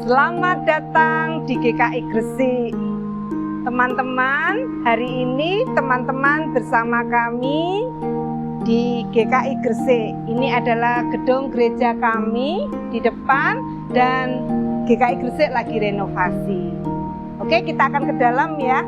Selamat datang di GKI Gresik. Teman-teman, hari ini teman-teman bersama kami di GKI Gresik. Ini adalah gedung gereja kami di depan dan GKI Gresik lagi renovasi. Oke, kita akan ke dalam ya.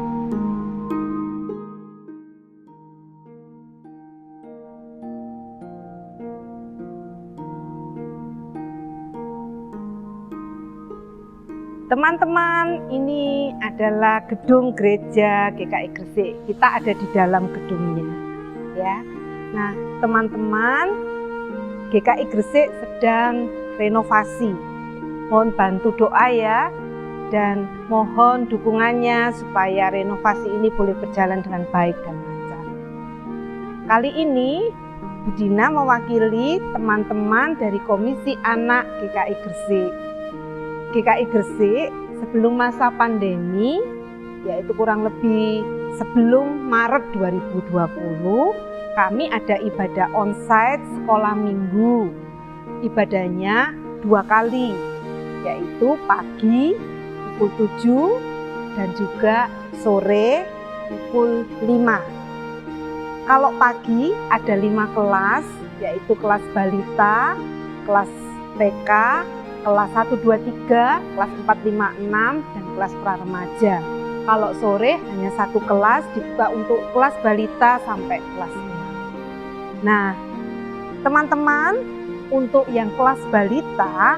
Teman-teman, ini adalah gedung gereja GKI Gresik. Kita ada di dalam gedungnya, ya. Nah, teman-teman, GKI Gresik sedang renovasi. Mohon bantu doa ya, dan mohon dukungannya supaya renovasi ini boleh berjalan dengan baik dan lancar. Kali ini, Bu Dina mewakili teman-teman dari Komisi Anak GKI Gresik. GKI Gresik sebelum masa pandemi, yaitu kurang lebih sebelum Maret 2020, kami ada ibadah onsite sekolah minggu. Ibadahnya 2 kali, yaitu pagi pukul 7 dan juga sore pukul 5. Kalau pagi ada 5 kelas, yaitu kelas balita, kelas TK, kelas 1, 2, 3, kelas 4, 5, 6, dan kelas pra-remaja. Kalau sore hanya 1 kelas dibuka untuk kelas balita sampai kelas 6. Nah, teman-teman, untuk yang kelas balita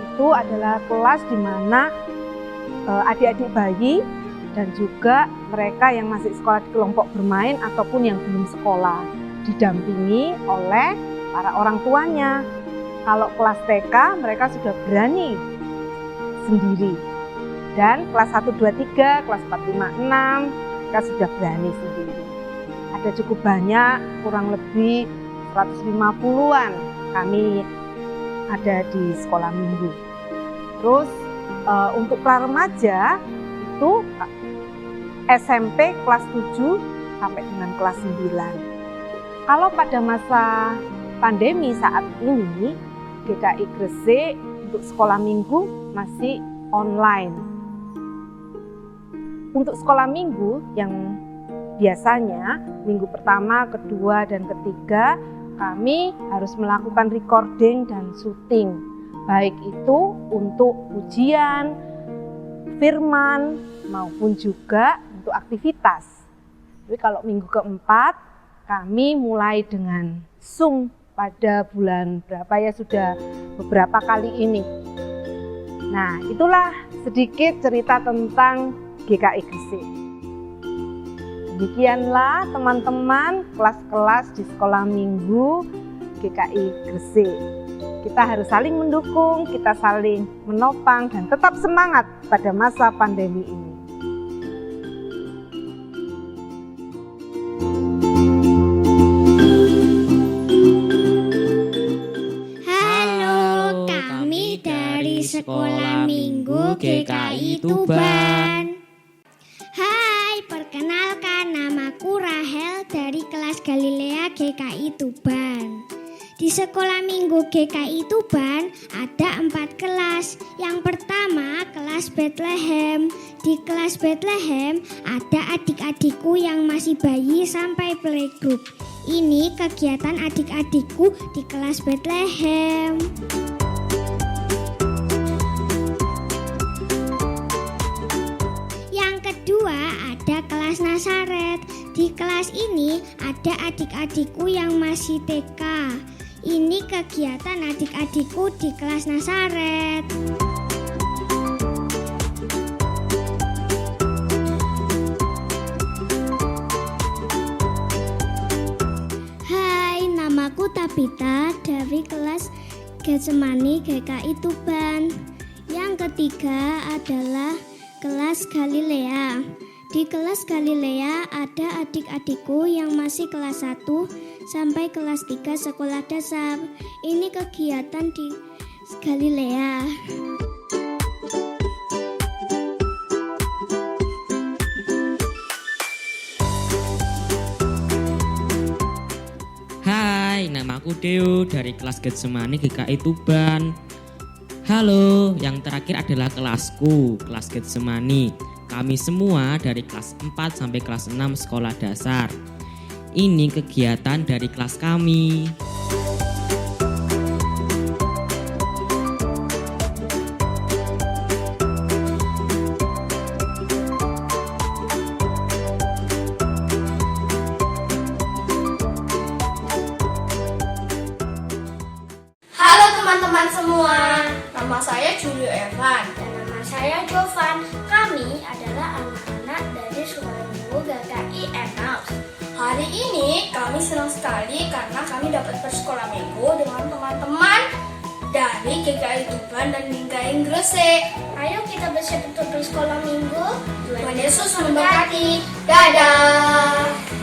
itu adalah kelas di mana adik-adik bayi dan juga mereka yang masih sekolah di kelompok bermain ataupun yang belum sekolah didampingi oleh para orang tuanya. Kalau kelas TK mereka sudah berani sendiri. Dan kelas 1, 2, 3, kelas 4, 5, 6 mereka sudah berani sendiri. Ada cukup banyak, kurang lebih 150-an kami ada di sekolah minggu. Terus untuk pra-remaja itu SMP kelas 7 sampai dengan kelas 9. Kalau pada masa pandemi saat ini, GKI Gresik untuk sekolah minggu masih online. Untuk sekolah minggu yang biasanya minggu pertama, kedua, dan ketiga kami harus melakukan recording dan syuting. Baik itu untuk ujian, firman, maupun juga untuk aktivitas. Jadi kalau minggu keempat kami mulai dengan Zoom pada bulan berapa ya, sudah beberapa kali ini. Nah, itulah sedikit cerita tentang GKI Gresik. Demikianlah teman-teman kelas-kelas di sekolah minggu GKI Gresik. Kita harus saling mendukung, kita saling menopang dan tetap semangat pada masa pandemi ini. Sekolah Minggu GKI Tuban. Hai, perkenalkan namaku Rahel dari kelas Galilea GKI Tuban. Di sekolah Minggu GKI Tuban ada 4 kelas. Yang pertama kelas Bethlehem. Di kelas Bethlehem ada adik-adikku yang masih bayi sampai playgroup. Ini kegiatan adik-adikku di kelas Bethlehem. Kedua ada kelas Nazaret. Di kelas ini ada adik-adikku yang masih TK. Ini kegiatan adik-adikku di kelas Nazaret. Hai, namaku Tabita dari kelas Getsemani GKI Tuban. Yang ketiga adalah kelas Galilea. Di kelas Galilea ada adik-adikku yang masih kelas 1 sampai kelas 3 sekolah dasar. Ini kegiatan di Galilea. Hai, namaku Deo dari kelas Getsemani GKI Tuban. Halo, yang terakhir adalah kelasku, kelas Getsemani. Kami semua dari kelas 4 sampai kelas 6 sekolah dasar. Ini kegiatan dari kelas kami. Halo teman-teman semua, nama saya Julio Evan dan nama saya Jovan. Kami adalah anak-anak dari Sekolah Minggu GKI Emmaus. Hari ini kami senang sekali karena kami dapat bersekolah minggu dengan teman-teman dari GKI Tuban dan GKI Gresik. Ayo kita bersiap untuk bersekolah minggu. Tuhan Yesus memberkati. Dadah.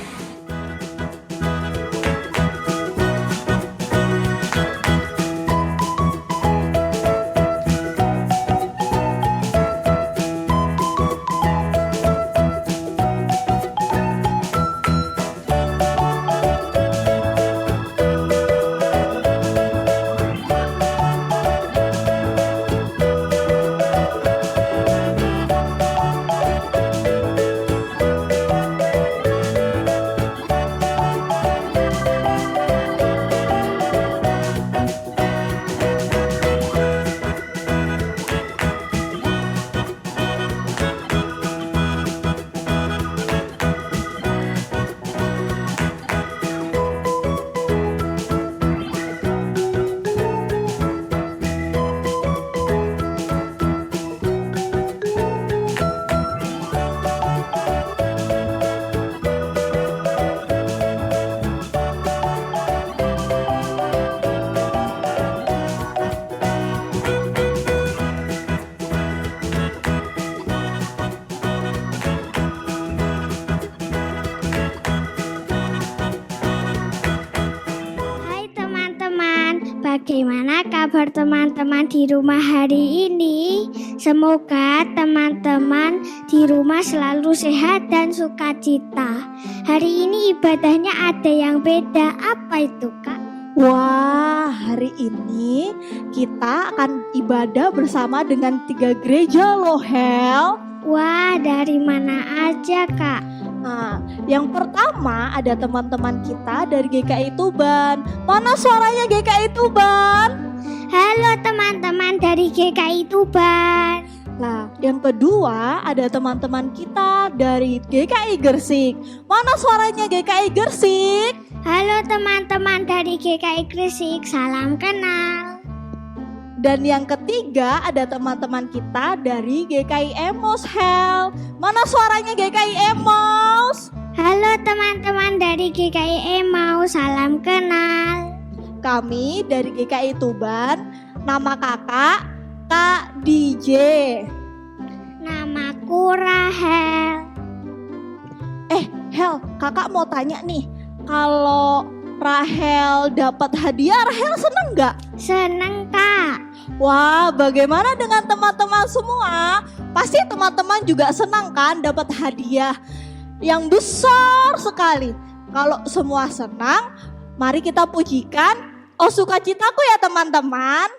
Hai teman-teman, bagaimana kabar teman-teman di rumah hari ini? Semoga teman-teman di rumah selalu sehat dan sukacita. Hari ini ibadahnya ada yang beda, apa itu Kak? Wah, hari ini kita akan ibadah bersama dengan 3 gereja loh, Hel. Wah, dari mana aja Kak? Nah, yang pertama ada teman-teman kita dari GKI Tuban. Mana suaranya GKI Tuban? Halo teman-teman dari GKI Tuban. Nah, yang kedua ada teman-teman kita dari GKI Gresik. Mana suaranya GKI Gresik? Halo teman-teman dari GKI Gresik, salam kenal. Dan yang ketiga ada teman-teman kita dari GKI Emmaus, Hel. Mana suaranya GKI Emmaus? Halo teman-teman dari GKI Emmaus, salam kenal. Kami dari GKI Tuban, nama kakak Kak DJ. Namaku Rahel. Hel, kakak mau tanya nih, kalau Rahel dapat hadiah, Rahel seneng nggak? Seneng Kak. Wah, bagaimana dengan teman-teman semua? Pasti teman-teman juga senang kan dapat hadiah yang besar sekali. Kalau semua senang, mari kita pujikan "Oh Sukacitaku" ya teman-teman.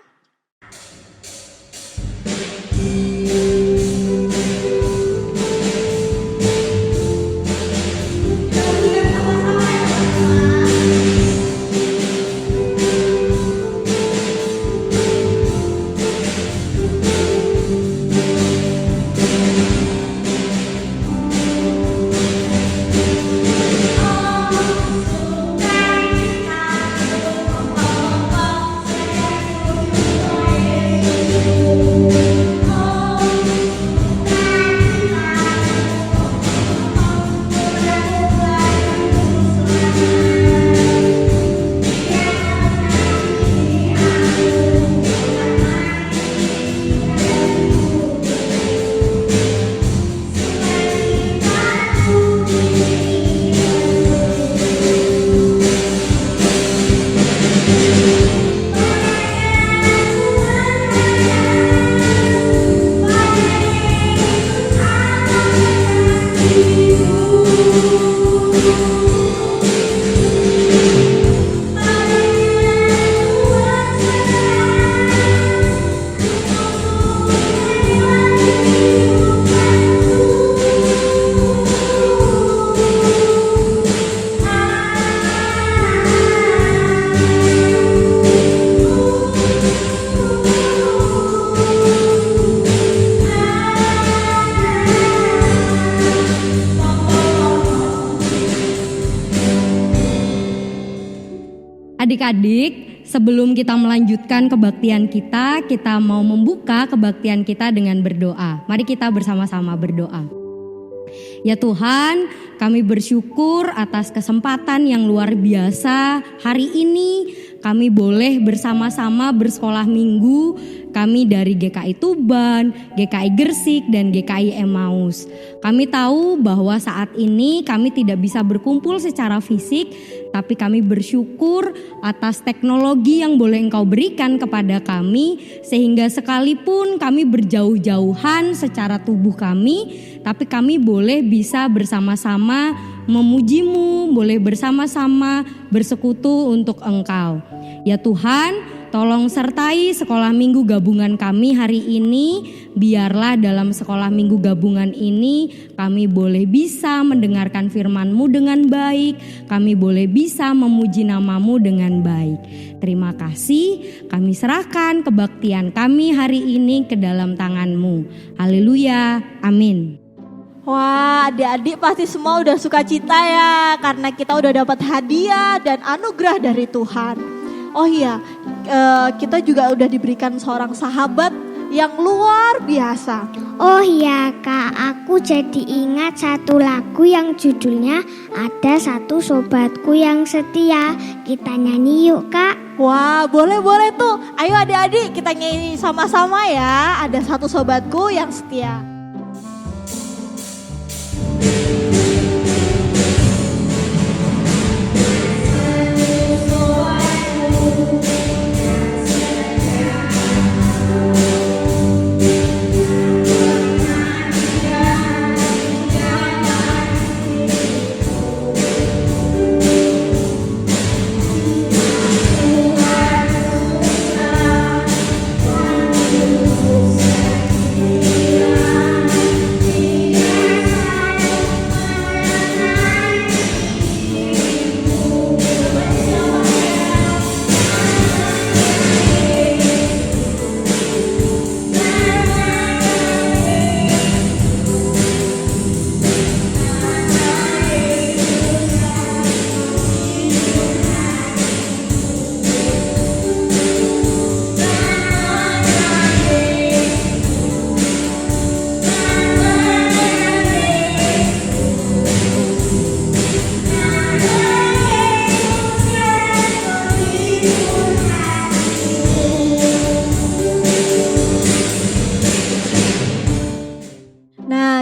adik-adik, sebelum kita melanjutkan kebaktian kita mau membuka kebaktian kita dengan berdoa. Mari kita bersama-sama berdoa. Ya Tuhan, kami bersyukur atas kesempatan yang luar biasa hari ini. Kami boleh bersama-sama bersekolah minggu, kami dari GKI Tuban, GKI Gresik, dan GKI Emmaus. Kami tahu bahwa saat ini kami tidak bisa berkumpul secara fisik, tapi kami bersyukur atas teknologi yang boleh Engkau berikan kepada kami, sehingga sekalipun kami berjauh-jauhan secara tubuh kami, tapi kami boleh bisa bersama-sama memuji-Mu, boleh bersama-sama bersekutu untuk Engkau. Ya Tuhan, tolong sertai sekolah minggu gabungan kami hari ini. Biarlah dalam sekolah minggu gabungan ini kami boleh bisa mendengarkan firman-Mu dengan baik. Kami boleh bisa memuji nama-Mu dengan baik. Terima kasih, kami serahkan kebaktian kami hari ini ke dalam tangan-Mu. Haleluya, amin. Wah, adik-adik pasti semua udah sukacita ya, karena kita udah dapat hadiah dan anugerah dari Tuhan. Oh iya, kita juga udah diberikan seorang sahabat yang luar biasa. Oh iya Kak, aku jadi ingat satu lagu yang judulnya Ada Satu Sobatku Yang Setia. Kita nyanyi yuk Kak. Wah, boleh tuh. Ayo adik-adik kita nyanyi sama-sama ya. Ada satu sobatku yang setia.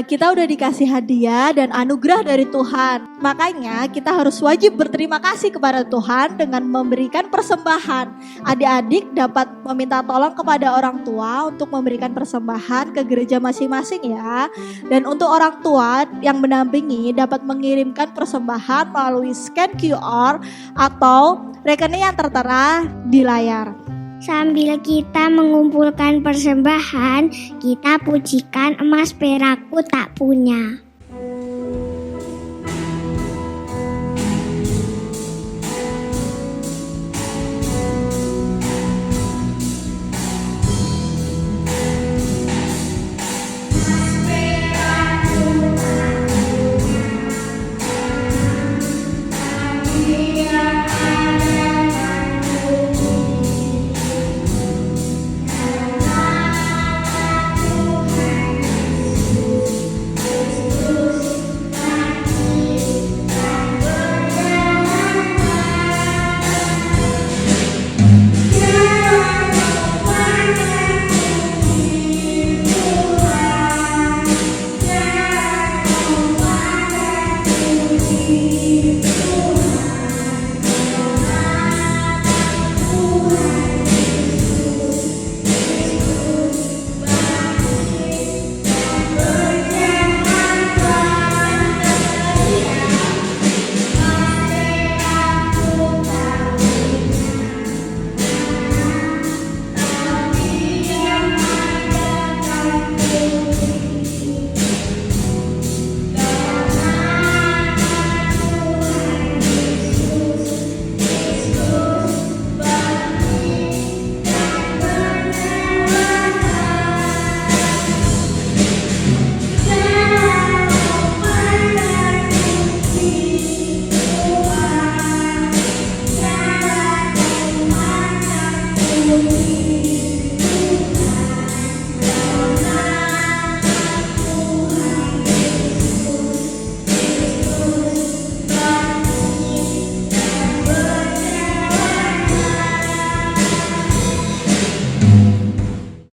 Kita udah dikasih hadiah dan anugerah dari Tuhan. Makanya kita harus wajib berterima kasih kepada Tuhan dengan memberikan persembahan. Adik-adik dapat meminta tolong kepada orang tua untuk memberikan persembahan ke gereja masing-masing ya. Dan untuk orang tua yang mendampingi dapat mengirimkan persembahan melalui scan QR atau rekening yang tertera di layar. Sambil kita mengumpulkan persembahan, kita pujikan emas perakku tak punya.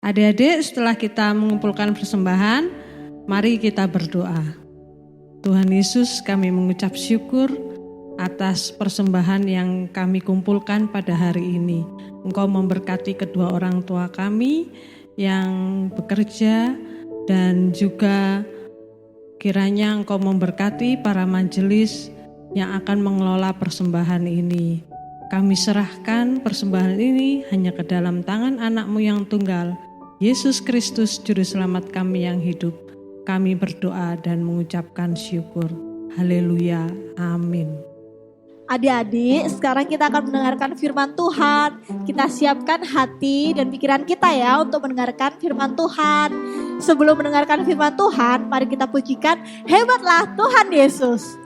Adik-adik, setelah kita mengumpulkan persembahan, mari kita berdoa. Tuhan Yesus, kami mengucap syukur atas persembahan yang kami kumpulkan pada hari ini. Engkau memberkati kedua orang tua kami yang bekerja, dan juga kiranya Engkau memberkati para majelis yang akan mengelola persembahan ini. Kami serahkan persembahan ini hanya ke dalam tangan anak-Mu yang tunggal, Yesus Kristus, Juru Selamat kami yang hidup. Kami berdoa dan mengucapkan syukur. Haleluya. Amin. Adik-adik, sekarang kita akan mendengarkan firman Tuhan. Kita siapkan hati dan pikiran kita ya untuk mendengarkan firman Tuhan. Sebelum mendengarkan firman Tuhan, mari kita pujikan Hebatlah Tuhan Yesus.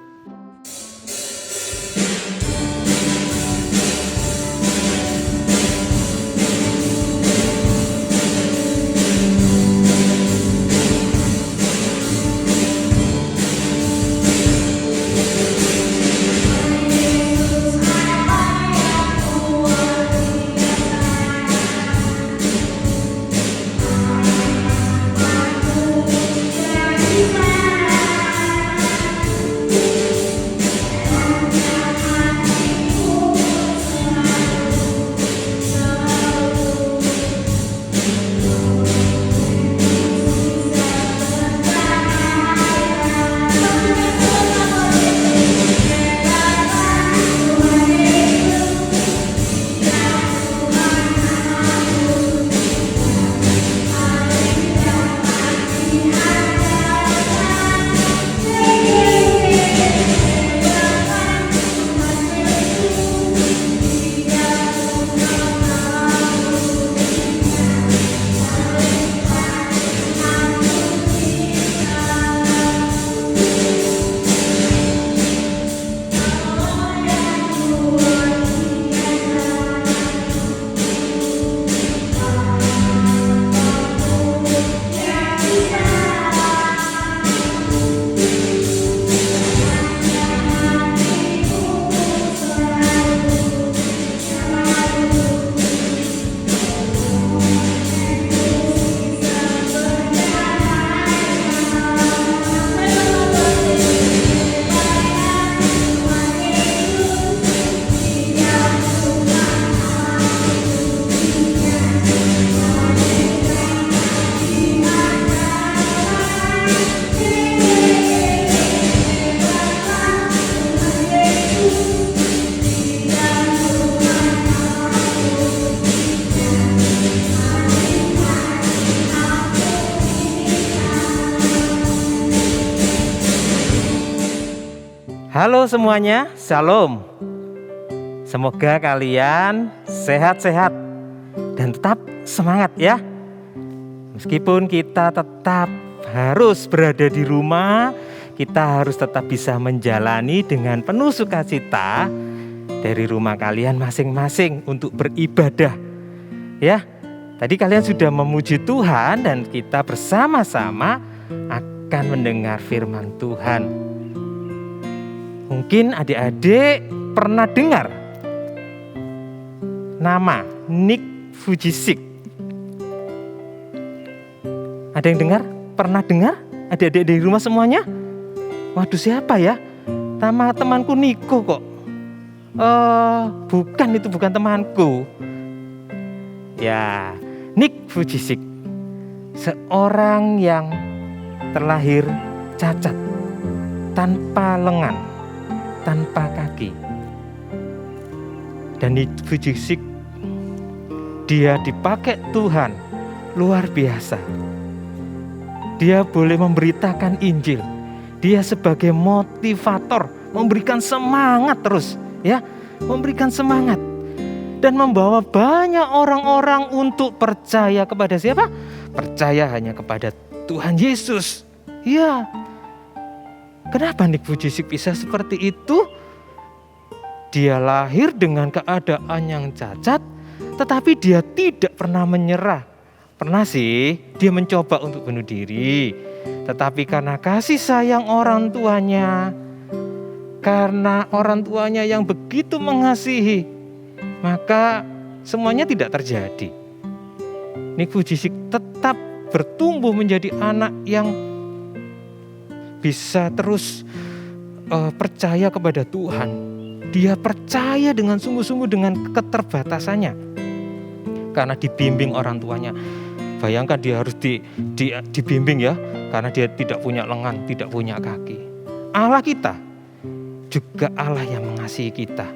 Halo semuanya, Shalom. Semoga kalian sehat-sehat dan tetap semangat ya. Meskipun kita tetap harus berada di rumah, kita harus tetap bisa menjalani dengan penuh sukacita dari rumah kalian masing-masing untuk beribadah. Ya, tadi kalian sudah memuji Tuhan dan kita bersama-sama akan mendengar firman Tuhan. Mungkin adik-adik pernah dengar nama Nick Vujicic. Ada yang dengar? Pernah dengar? Adik-adik di rumah semuanya? Waduh, siapa ya? Nama temanku Niko kok. Bukan, itu bukan temanku. Ya, Nick Vujicic, seorang yang terlahir cacat, tanpa lengan, tanpa kaki. Dan Nick Vujicic, dia dipakai Tuhan luar biasa. Dia boleh memberitakan Injil. Dia sebagai motivator, memberikan semangat terus, ya, memberikan semangat dan membawa banyak orang-orang untuk percaya kepada siapa? Percaya hanya kepada Tuhan Yesus. Ya. Kenapa Nick Vujicic bisa seperti itu? Dia lahir dengan keadaan yang cacat, tetapi dia tidak pernah menyerah. Pernah sih dia mencoba untuk bunuh diri, tetapi karena kasih sayang orang tuanya, karena orang tuanya yang begitu mengasihi, maka semuanya tidak terjadi. Nick Vujicic tetap bertumbuh menjadi anak yang bisa terus percaya kepada Tuhan. Dia percaya dengan sungguh-sungguh dengan keterbatasannya. Karena dibimbing orang tuanya. Bayangkan dia harus dibimbing ya. Karena dia tidak punya lengan, tidak punya kaki. Allah kita juga Allah yang mengasihi kita.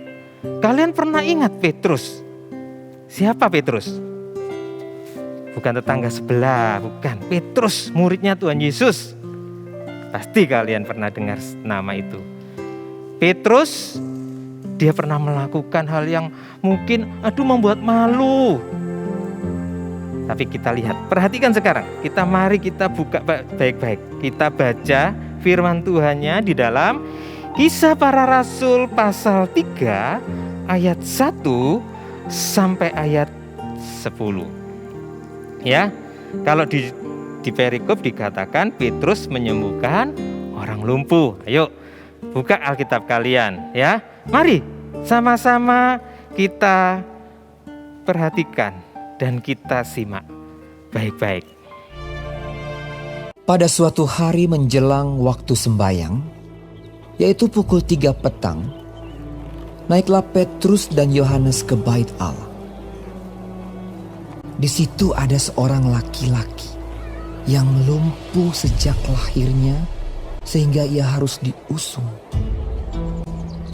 Kalian pernah ingat Petrus? Siapa Petrus? Bukan tetangga sebelah, bukan. Petrus, muridnya Tuhan Yesus. Pasti kalian pernah dengar nama itu. Petrus, dia pernah melakukan hal yang mungkin membuat malu. Tapi kita lihat, perhatikan sekarang. Mari kita buka baik-baik. Kita baca firman Tuhannya di dalam Kisah Para Rasul pasal 3 ayat 1 sampai ayat 10. Ya, kalau di perikop dikatakan Petrus menyembuhkan orang lumpuh. Ayo buka Alkitab kalian ya. Mari sama-sama kita perhatikan dan kita simak baik-baik. Pada suatu hari menjelang waktu sembayang, yaitu pukul 3 petang, naiklah Petrus dan Yohanes ke bait Allah. Di situ ada seorang laki-laki yang lumpuh sejak lahirnya sehingga ia harus diusung.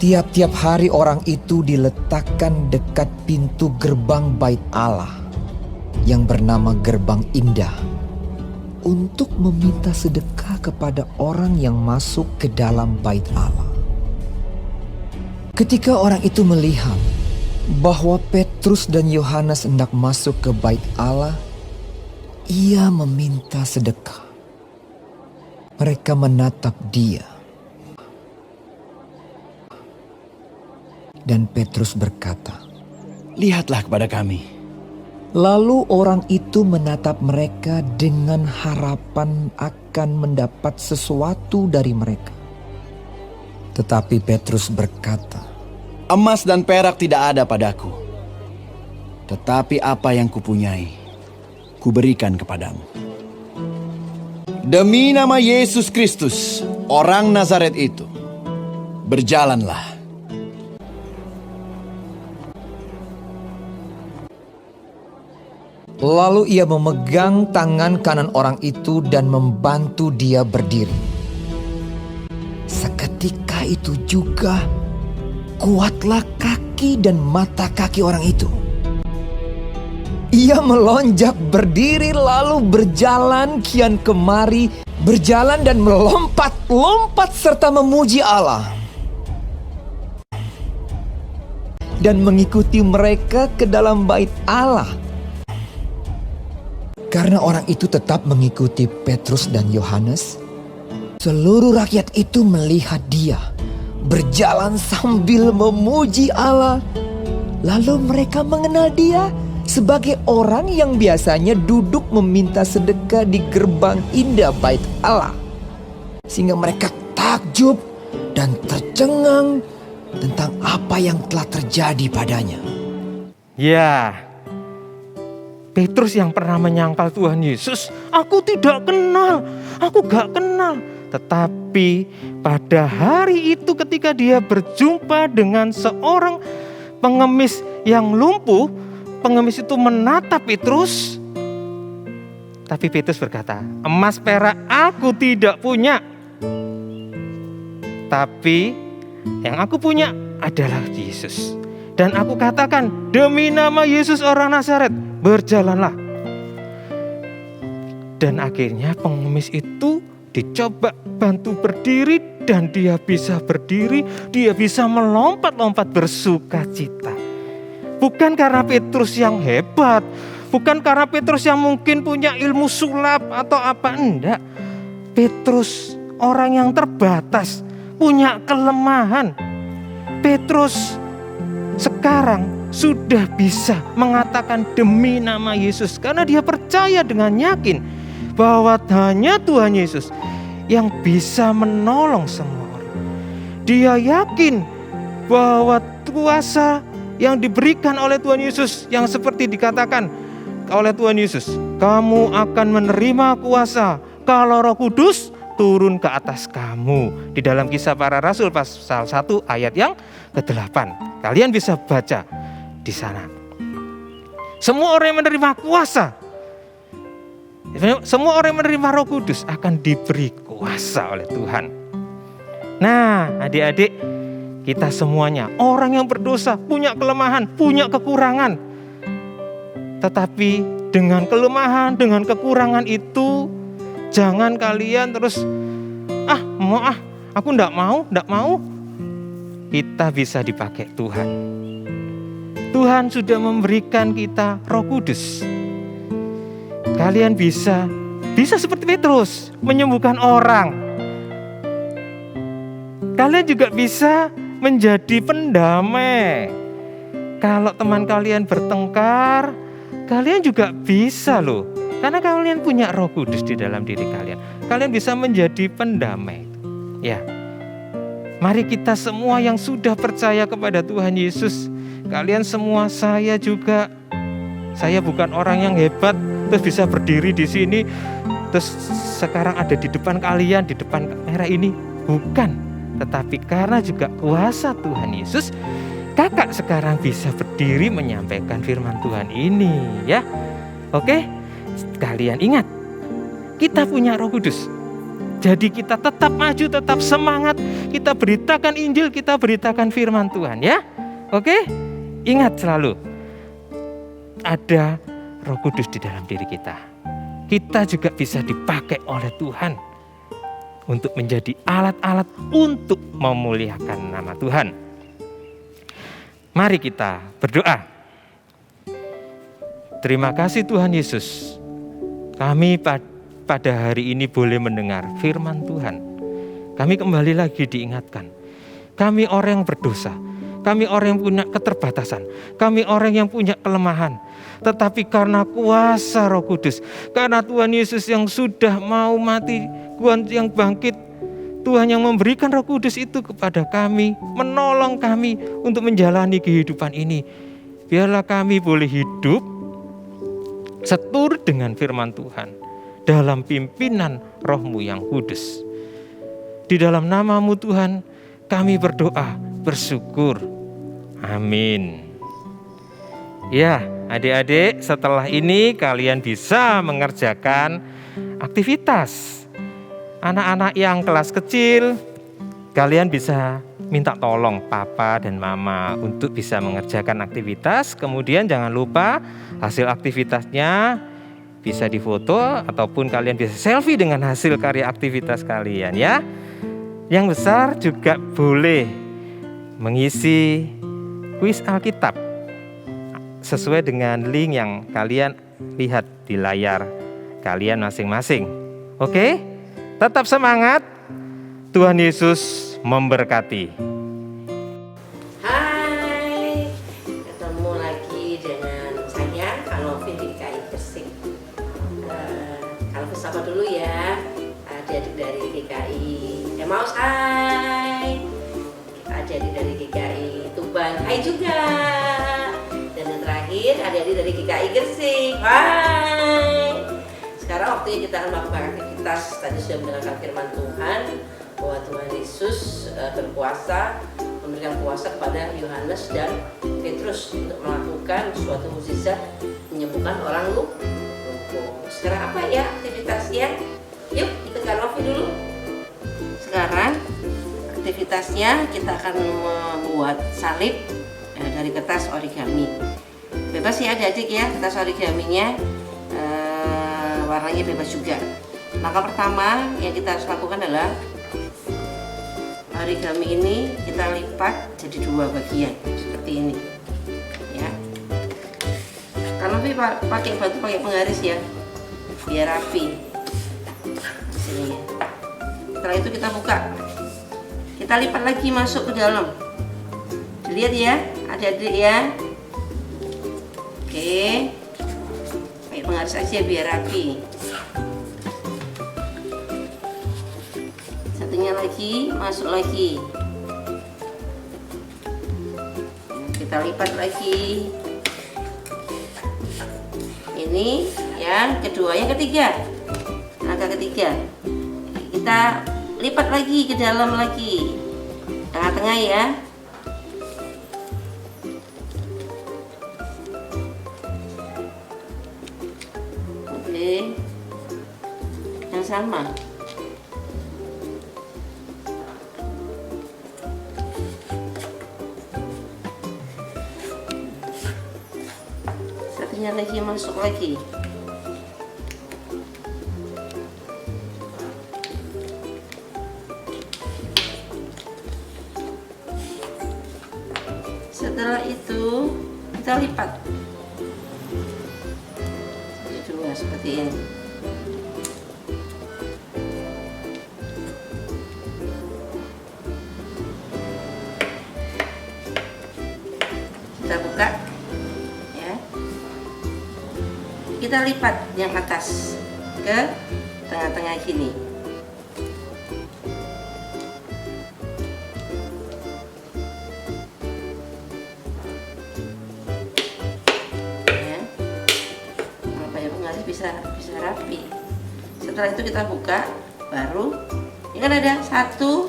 Tiap-tiap hari orang itu diletakkan dekat pintu gerbang bait Allah yang bernama Gerbang Indah untuk meminta sedekah kepada orang yang masuk ke dalam bait Allah. Ketika orang itu melihat bahwa Petrus dan Yohanes hendak masuk ke bait Allah, ia meminta sedekah. Mereka menatap dia. Dan Petrus berkata, "Lihatlah kepada kami." Lalu orang itu menatap mereka dengan harapan akan mendapat sesuatu dari mereka. Tetapi Petrus berkata, "Emas dan perak tidak ada padaku, tetapi apa yang kupunyai, kuberikan kepadamu. Demi nama Yesus Kristus, orang Nazaret itu, berjalanlah." Lalu ia memegang tangan kanan orang itu dan membantu dia berdiri. Seketika itu juga kuatlah kaki dan mata kaki orang itu. Ia melonjak berdiri lalu berjalan kian kemari, berjalan dan melompat-lompat serta memuji Allah. Dan mengikuti mereka ke dalam bait Allah. Karena orang itu tetap mengikuti Petrus dan Yohanes, seluruh rakyat itu melihat dia berjalan sambil memuji Allah. Lalu mereka mengenal dia sebagai orang yang biasanya duduk meminta sedekah di gerbang indah bait Allah. Sehingga mereka takjub dan tercengang tentang apa yang telah terjadi padanya. Ya, Petrus yang pernah menyangkal Tuhan Yesus, aku tidak kenal, aku gak kenal. Tetapi pada hari itu ketika dia berjumpa dengan seorang pengemis yang lumpuh, pengemis itu menatap Petrus. Tapi Petrus berkata, "Emas perak aku tidak punya, tapi yang aku punya adalah Yesus. Dan aku katakan, demi nama Yesus orang Nazaret, berjalanlah." Dan akhirnya pengemis itu dicoba bantu berdiri dan dia bisa berdiri, dia bisa melompat-lompat bersuka cita. Bukan karena Petrus yang hebat, bukan karena Petrus yang mungkin punya ilmu sulap atau apa, enggak. Petrus orang yang terbatas, punya kelemahan. Petrus sekarang sudah bisa mengatakan demi nama Yesus karena dia percaya dengan yakin bahwa hanya Tuhan Yesus yang bisa menolong semua orang. Dia yakin bahwa kuasa yang diberikan oleh Tuhan Yesus yang seperti dikatakan oleh Tuhan Yesus, kamu akan menerima kuasa kalau Roh Kudus turun ke atas kamu. Di dalam Kisah Para Rasul pasal 1 ayat yang ke-8. Kalian bisa baca di sana. Semua orang yang menerima kuasa, semua orang yang menerima Roh Kudus akan diberi kuasa oleh Tuhan. Nah, adik-adik, kita semuanya orang yang berdosa, punya kelemahan, punya kekurangan. Tetapi dengan kelemahan, dengan kekurangan itu, jangan kalian terus aku enggak mau. Kita bisa dipakai Tuhan. Tuhan sudah memberikan kita Roh Kudus. Kalian bisa seperti Petrus, menyembuhkan orang. Kalian juga bisa menjadi pendamai. Kalau teman kalian bertengkar, kalian juga bisa loh. Karena kalian punya Roh Kudus di dalam diri kalian. Kalian bisa menjadi pendamai. Ya. Mari kita semua yang sudah percaya kepada Tuhan Yesus, kalian semua, saya juga. Saya bukan orang yang hebat terus bisa berdiri di sini terus sekarang ada di depan kalian, di depan kamera ini. Bukan, tetapi karena juga kuasa Tuhan Yesus, kakak sekarang bisa berdiri menyampaikan firman Tuhan ini, ya. Oke? Kalian ingat, kita punya Roh Kudus. Jadi kita tetap maju, tetap semangat. Kita beritakan Injil, kita beritakan firman Tuhan, ya. Oke? Ingat selalu, ada Roh Kudus di dalam diri kita. Kita juga bisa dipakai oleh Tuhan untuk menjadi alat-alat untuk memuliakan nama Tuhan. Mari kita berdoa. Terima kasih Tuhan Yesus. Kami pada hari ini boleh mendengar firman Tuhan. Kami kembali lagi diingatkan. Kami orang yang berdosa. Kami orang yang punya keterbatasan. Kami orang yang punya kelemahan. Tetapi karena kuasa Roh Kudus, karena Tuhan Yesus yang sudah mau mati, Tuhan yang bangkit, Tuhan yang memberikan Roh Kudus itu kepada kami, menolong kami untuk menjalani kehidupan ini. Biarlah kami boleh hidup seturut dengan firman Tuhan dalam pimpinan Roh-Mu yang kudus. Di dalam nama-Mu Tuhan, kami berdoa, bersyukur. Amin. Ya, adik-adik, setelah ini kalian bisa mengerjakan aktivitas. Anak-anak yang kelas kecil, kalian bisa minta tolong papa dan mama untuk bisa mengerjakan aktivitas. Kemudian jangan lupa hasil aktivitasnya bisa difoto ataupun kalian bisa selfie dengan hasil karya aktivitas kalian, ya. Yang besar juga boleh mengisi kuis Alkitab sesuai dengan link yang kalian lihat di layar kalian masing-masing. Oke? Tetap semangat. Tuhan Yesus memberkati. Hai, ketemu lagi dengan saya Kanovi di GKI Gresik. Kalau bersama dulu ya, adik-adik dari GKI Emmaus, hai. Adik-adik dari GKI Tuban, hai juga. Dan yang terakhir, adik-adik dari GKI Gresik, hai. Sekarang waktunya kita akan melakukan aktivitas. Tadi sudah mendengarkan firman Tuhan bahwa Tuhan Yesus berkuasa, memberikan kuasa kepada Yohanes dan Petrus untuk melakukan suatu mukjizat menyembuhkan orang lumpuh. Sekarang apa ya aktivitasnya? Yuk ikut Kanovi dulu. Sekarang aktivitasnya kita akan membuat salib dari kertas origami. Bebas ya adik-adik ya, kertas origaminya warnanya bebas juga. Langkah pertama yang kita harus lakukan adalah origami ini kita lipat jadi 2 bagian seperti ini, ya. Kalau pakai batu pakai penggaris ya, biar rapi. Sini ya. Setelah itu kita buka, kita lipat lagi masuk ke dalam. Dilihat ya, adik-adik ya. Oke, pakai penggaris aja biar rapi. Satunya lagi, masuk lagi. Kita lipat lagi. Ini Ini yang kedua, yang ketiga. Langkah ketiga. Kita lipat lagi ke dalam lagi. Tengah-tengah ya. Oke. Yang sama. Satunya lagi masuk lagi. Setelah itu kita lipat jadi dua seperti ini. Kita buka ya, kita lipat yang atas ke tengah-tengah gini. Bisa rapi. Setelah itu kita buka, baru ini kan ada 1,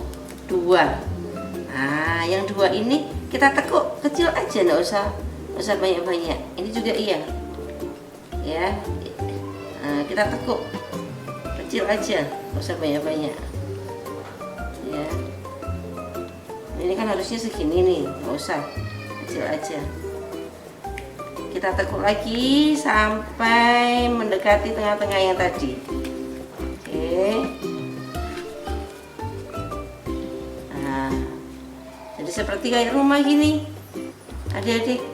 2. Nah, yang 2 ini kita tekuk kecil aja, nggak usah banyak-banyak. Ini juga iya, ya. Nah, kita tekuk kecil aja, nggak usah banyak-banyak. Ya. Ini kan harusnya segini nih, nggak usah, kecil aja. Kita tekuk lagi sampai mendekati tengah-tengah yang tadi. Oke. Nah, jadi seperti kayak rumah gini, adik-adik.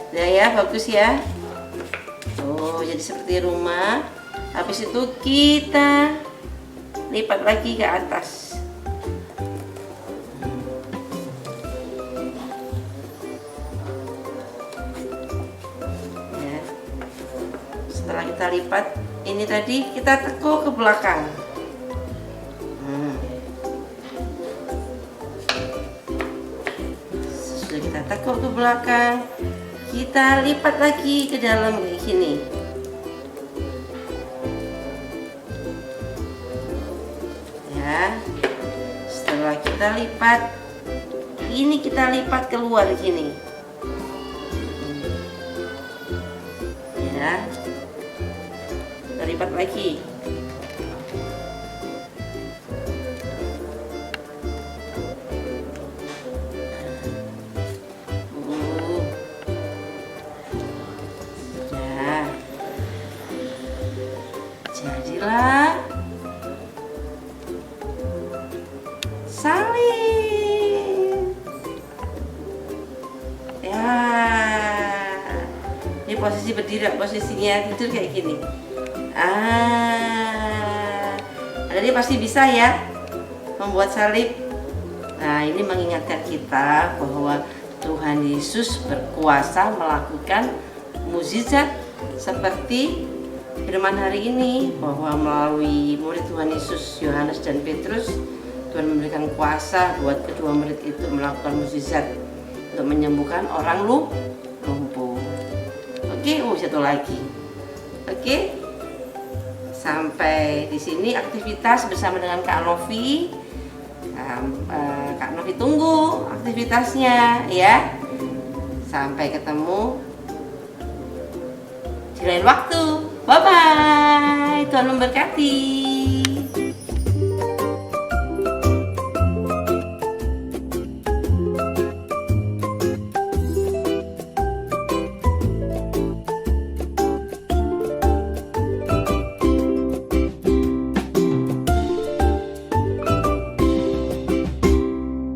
Udah ya, bagus ya. Tuh, jadi seperti rumah. Habis itu kita lipat lagi ke atas. Setelah kita lipat, ini tadi kita tekuk ke belakang. Sudah kita tekuk ke belakang, kita lipat lagi ke dalam kayak gini. Ya, setelah kita lipat, ini kita lipat keluar gini. Ya. Lipat lagi. Ya. Jadilah salin. Ya. Ini posisi berdiri, posisinya tidur kayak gini. Jadi pasti bisa ya membuat salib. Nah, ini mengingatkan kita bahwa Tuhan Yesus berkuasa melakukan mukjizat seperti firman hari ini, bahwa melalui murid Tuhan Yesus Yohanes dan Petrus, Tuhan memberikan kuasa buat kedua murid itu melakukan mukjizat untuk menyembuhkan orang lumpuh. Oke, satu lagi. Oke. Sampai di sini aktivitas bersama dengan Kak Novi. Kak Novi tunggu aktivitasnya ya. Sampai ketemu di lain waktu. Bye bye. Tuhan memberkati.